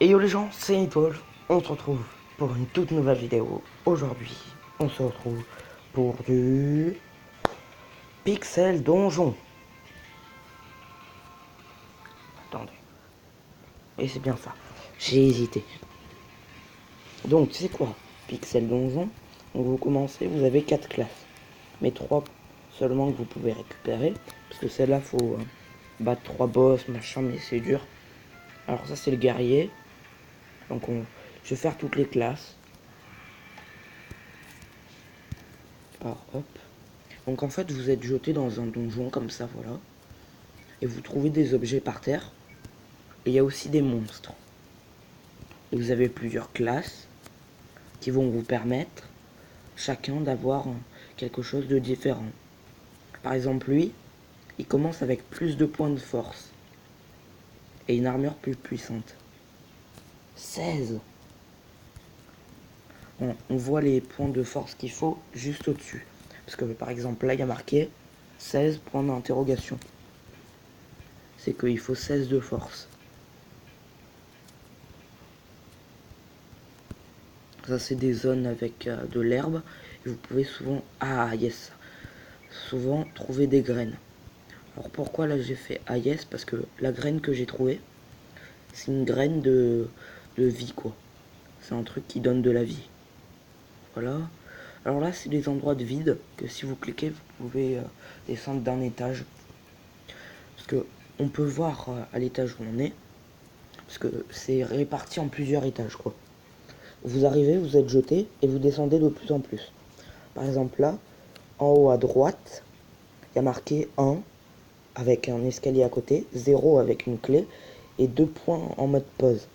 Et yo les gens, c'est Nitwolf, on se retrouve pour une toute nouvelle vidéo. Aujourd'hui, on se retrouve pour du Pixel Donjon. Attendez, et c'est bien ça, j'ai hésité. Donc c'est quoi Pixel Donjon? Donc vous commencez, vous avez 4 classes, mais 3 seulement que vous pouvez récupérer, parce que celle-là faut battre 3 boss, machin, mais c'est dur. Alors ça c'est le guerrier, donc je vais faire toutes les classes. Alors hop. Donc en fait vous êtes jeté dans un donjon comme ça, voilà. Et vous trouvez des objets par terre. Et il y a aussi des monstres. Et vous avez plusieurs classes qui vont vous permettre chacun d'avoir quelque chose de différent. Par exemple lui, il commence avec plus de points de force. Et une armure plus puissante. 16. On voit les points de force qu'il faut juste au-dessus. Parce que par exemple là il y a marqué 16 points d'interrogation. C'est qu'il faut 16 de force. Ça c'est des zones avec de l'herbe. Et vous pouvez souvent... Ah yes. Souvent trouver des graines. Alors pourquoi là j'ai fait ah yes? Parce que la graine que j'ai trouvée, c'est une graine de vie quoi. C'est un truc qui donne de la vie. Voilà. Alors là c'est des endroits de vide que si vous cliquez vous pouvez descendre d'un étage. Parce que on peut voir à l'étage où on est. Parce que c'est réparti en plusieurs étages quoi. Vous arrivez, vous êtes jeté et vous descendez de plus en plus. Par exemple là, en haut à droite, il y a marqué 1 avec un escalier à côté, 0 avec une clé et 2 points en mode pause.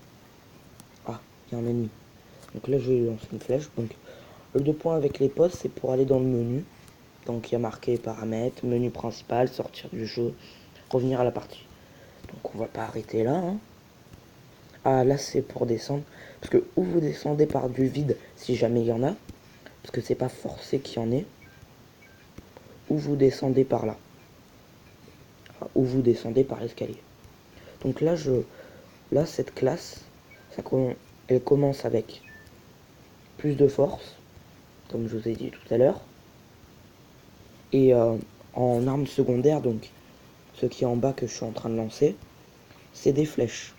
Ah, il y a un ennemi. Donc là je vais lancer une flèche. Donc le 2 points avec les pauses c'est pour aller dans le menu. Donc il y a marqué paramètres, menu principal, sortir du jeu, revenir à la partie. Donc on va pas arrêter là. Hein. Ah là c'est pour descendre. Parce que ou vous descendez par du vide si jamais il y en a. Parce que c'est pas forcé qu'il y en ait. Ou vous descendez par là. Enfin, ou vous descendez par l'escalier. Donc là là cette classe, elle commence avec plus de force, comme je vous ai dit tout à l'heure. Et en arme secondaire, donc ce qui est en bas que je suis en train de lancer, c'est des flèches.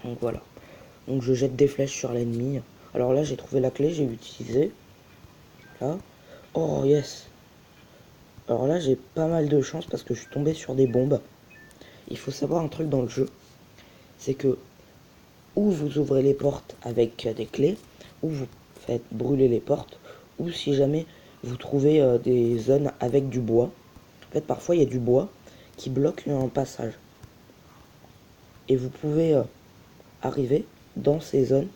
Donc voilà. Donc je jette des flèches sur l'ennemi. Alors là j'ai trouvé la clé, j'ai utilisé. Là. Oh yes. Alors là j'ai pas mal de chance parce que je suis tombé sur des bombes. Il faut savoir un truc dans le jeu. C'est que ou vous ouvrez les portes avec des clés, ou vous faites brûler les portes, ou si jamais vous trouvez des zones avec du bois. En fait, parfois il y a du bois qui bloque un passage. Et vous pouvez arriver dans ces zones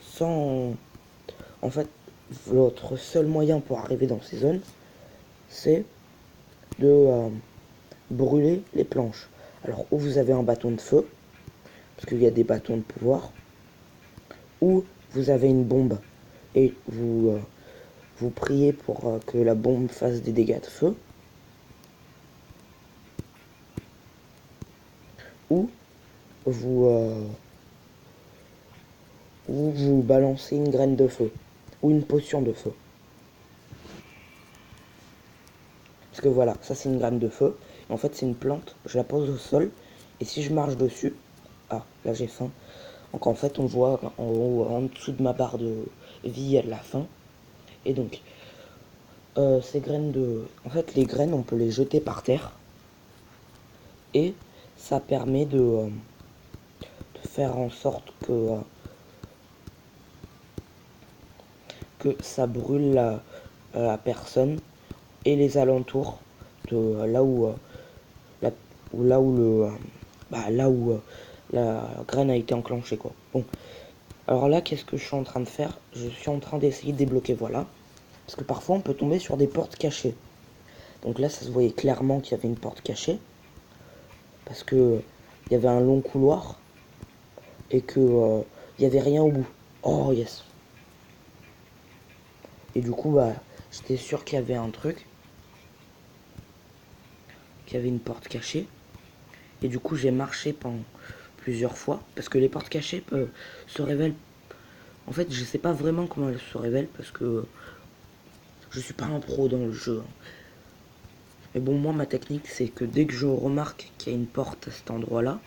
sans... En fait, votre seul moyen pour arriver dans ces zones, c'est de brûler les planches. Alors, ou vous avez un bâton de feu, parce qu'il y a des bâtons de pouvoir, ou vous avez une bombe et vous priez pour que la bombe fasse des dégâts de feu, ou vous, vous balancez une graine de feu, ou une potion de feu. Parce que voilà, ça c'est une graine de feu, et en fait c'est une plante, je la pose au sol, et si je marche dessus, ah, là j'ai faim, donc en fait on voit en haut, en dessous de ma barre de vie, il y a de la faim, et donc ces graines de... En fait les graines on peut les jeter par terre, et ça permet de faire en sorte que ça brûle la personne et les alentours de là où, la, ou là où le là où la graine a été enclenchée quoi. Bon, alors là qu'est-ce que je suis en train de faire? Je suis en train d'essayer de débloquer, voilà, parce que parfois on peut tomber sur des portes cachées. Donc là ça se voyait clairement qu'il y avait une porte cachée parce que il y avait un long couloir et que il y avait rien au bout. Oh yes. Et du coup bah j'étais sûr qu'il y avait un truc, qu'il y avait une porte cachée. Et du coup, j'ai marché pendant plusieurs fois. Parce que les portes cachées se révèlent. En fait, je sais pas vraiment comment elles se révèlent. Parce que je suis pas un pro dans le jeu. Mais bon, moi, ma technique, c'est que dès que je remarque qu'il y a une porte à cet endroit-là.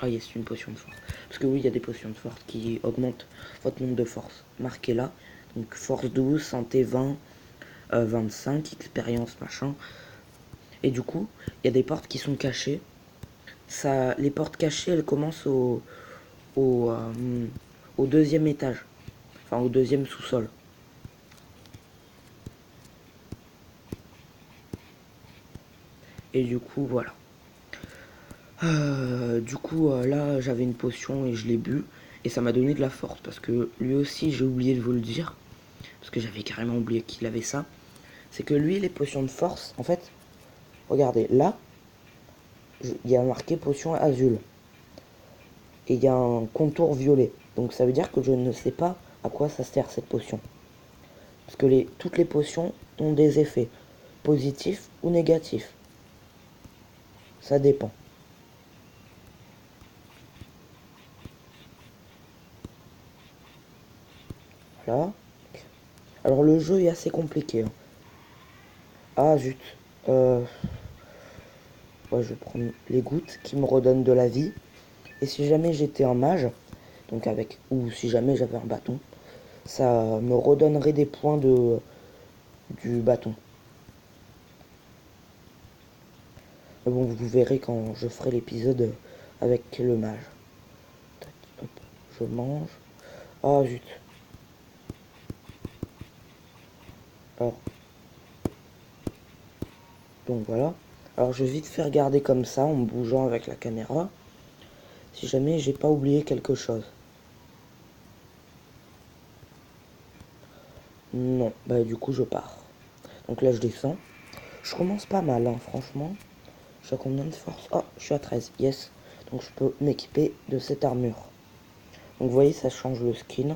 Ah, yes, c'est une potion de force. Parce que oui, il y a des potions de force qui augmentent votre nombre de force. Marquez là. Donc, force 12, santé 20, 25, expérience, machin. Et du coup, il y a des portes qui sont cachées. Ça, les portes cachées, elles commencent au, euh, au deuxième étage. Enfin, au deuxième sous-sol. Et du coup, voilà. Là, j'avais une potion et je l'ai bu. Et ça m'a donné de la force. Parce que lui aussi, j'ai oublié de vous le dire. Parce que j'avais carrément oublié qu'il avait ça. C'est que lui, les potions de force, en fait, regardez, là, il y a marqué potion azul. Et il y a un contour violet. Donc ça veut dire que je ne sais pas à quoi ça sert cette potion. Parce que toutes les potions ont des effets, positifs ou négatifs. Ça dépend. Voilà. Alors le jeu est assez compliqué, hein. Ah zut. Euh, ouais, je vais prendre les gouttes qui me redonnent de la vie. Et si jamais j'étais un mage, donc avec, ou si jamais j'avais un bâton, ça me redonnerait des points du bâton. Mais bon, vous verrez quand je ferai l'épisode avec le mage. Tac, hop, je mange. Ah zut. Alors, donc voilà. Alors je vais vite faire regarder comme ça en bougeant avec la caméra. Si jamais j'ai pas oublié quelque chose. Non, bah du coup je pars. Donc là je descends. Je commence pas mal, hein, franchement. Je suis à combien de force? Oh, je suis à 13, yes. Donc je peux m'équiper de cette armure. Donc vous voyez, ça change le skin.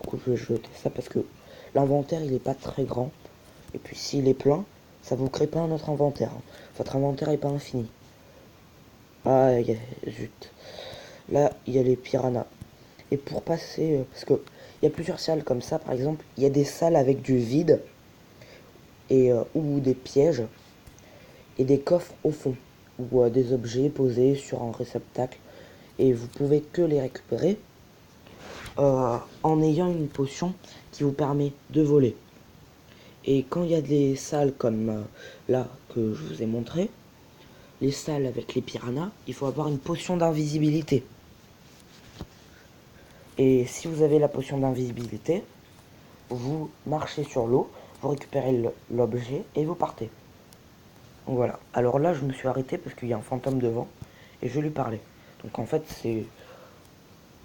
Du coup je vais jeter ça parce que l'inventaire il est pas très grand. Et puis s'il est plein, ça vous crée pas un autre inventaire, hein. Votre inventaire est pas infini. Ah, zut. Là, il y a les piranhas. Et pour passer, parce que il y a plusieurs salles comme ça, par exemple, il y a des salles avec du vide et ou des pièges et des coffres au fond ou des objets posés sur un réceptacle et vous pouvez que les récupérer en ayant une potion qui vous permet de voler. Et quand il y a des salles comme là que je vous ai montré, les salles avec les piranhas, il faut avoir une potion d'invisibilité. Et si vous avez la potion d'invisibilité, vous marchez sur l'eau, vous récupérez l'objet et vous partez. Donc voilà. Alors là, je me suis arrêté parce qu'il y a un fantôme devant et je lui parlais. Donc en fait, c'est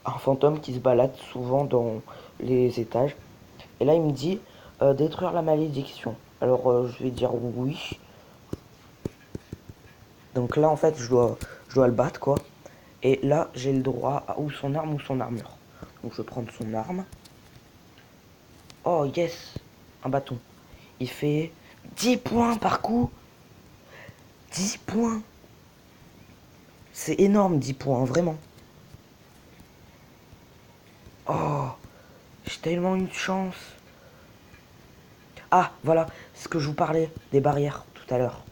un fantôme qui se balade souvent dans les étages. Et là, il me dit détruire la malédiction. Alors je vais dire oui. Donc là, en fait, je dois le battre, quoi. Et là, j'ai le droit à ou son arme ou son armure. Donc je vais prendre son arme. Oh yes, un bâton. Il fait 10 points par coup. 10 points. C'est énorme, 10 points, vraiment. Oh, j'ai tellement une chance. Ah, voilà, ce que je vous parlais des barrières tout à l'heure.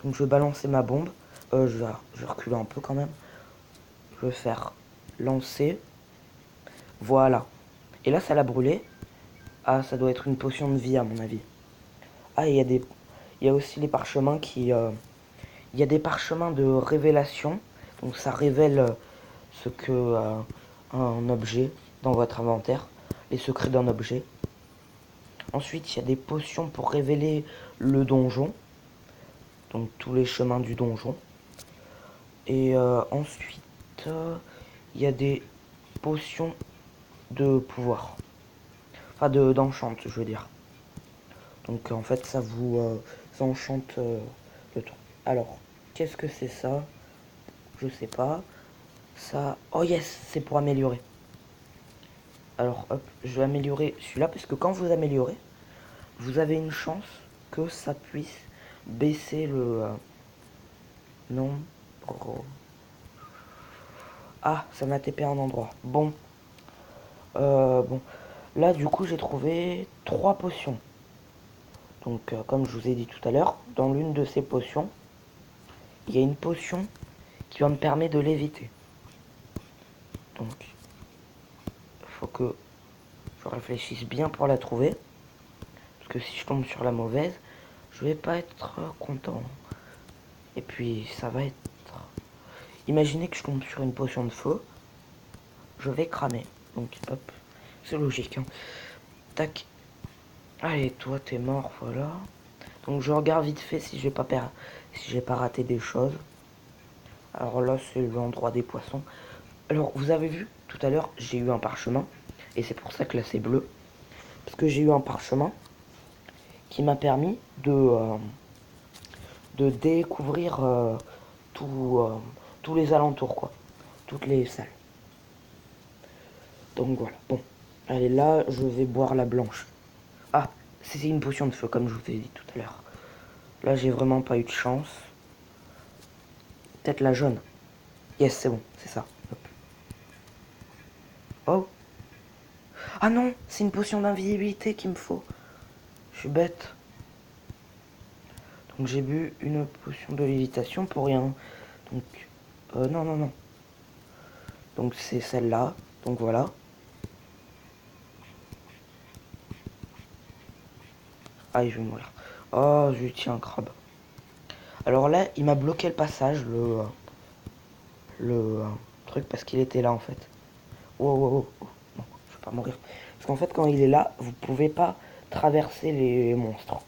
Donc je vais balancer ma bombe. Je vais reculer un peu quand même. Je vais faire lancer. Voilà. Et là, ça l'a brûlé. Ah, ça doit être une potion de vie à mon avis. Ah, il y a aussi les parchemins il y a des parchemins de révélation. Donc ça révèle ce que un objet dans votre inventaire, les secrets d'un objet. Ensuite, il y a des potions pour révéler le donjon, donc tous les chemins du donjon. Et ensuite, il y a des potions de pouvoir, enfin d'enchant, je veux dire. Donc en fait, ça vous enchante le truc. Alors, qu'est-ce que c'est ça? Je sais pas. Ça, oh yes, c'est pour améliorer. Alors hop, je vais améliorer celui-là parce que quand vous améliorez, vous avez une chance que ça puisse baisser le... non. Oh. Ah, ça m'a TP un endroit. Bon. Bon. Là, du coup, j'ai trouvé 3 potions. Donc, comme je vous ai dit tout à l'heure, dans l'une de ces potions, il y a une potion qui va me permettre de l'éviter. Donc, il faut que je réfléchisse bien pour la trouver. Parce que si je tombe sur la mauvaise, je vais pas être content. Et puis, ça va être... Imaginez que je tombe sur une potion de feu. Je vais cramer. Donc, hop. C'est logique, hein. Tac. Allez, toi, t'es mort, voilà. Donc, je regarde vite fait si j'ai pas raté des choses. Alors là, c'est l'endroit des poissons. Alors, vous avez vu, tout à l'heure, j'ai eu un parchemin. Et c'est pour ça que là, c'est bleu. Parce que j'ai eu un parchemin qui m'a permis de découvrir tous les alentours, quoi. Toutes les salles. Donc voilà, bon. Allez, là, je vais boire la blanche. Ah, c'est une potion de feu, comme je vous ai dit tout à l'heure. Là, j'ai vraiment pas eu de chance. Peut-être la jaune. Yes, c'est bon, c'est ça. Hop. Oh. Ah non, c'est une potion d'invisibilité qu'il me faut. Je suis bête. Donc j'ai bu une potion de lévitation pour rien. Donc, non, non, non. Donc c'est celle-là. Donc voilà. Ah, je vais mourir. Oh, je tiens un crabe. Alors là, il m'a bloqué le passage, le truc, parce qu'il était là en fait. Wow, wow, wow. Non, je vais pas mourir. Parce qu'en fait, quand il est là, vous pouvez pas traverser les monstres.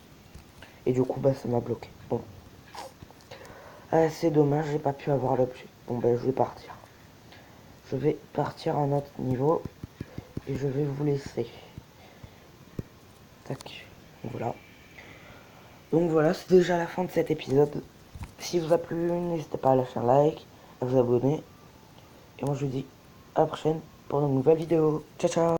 Et du coup, bah, ça m'a bloqué. Bon. Ah, c'est dommage, j'ai pas pu avoir l'objet. Bon, ben, je vais partir. Je vais partir à un autre niveau. Et je vais vous laisser. Tac. Voilà. Donc voilà, c'est déjà la fin de cet épisode. Si vous a plu, n'hésitez pas à lâcher un like, à vous abonner. Et moi je vous dis à la prochaine pour une nouvelle vidéo. Ciao ciao.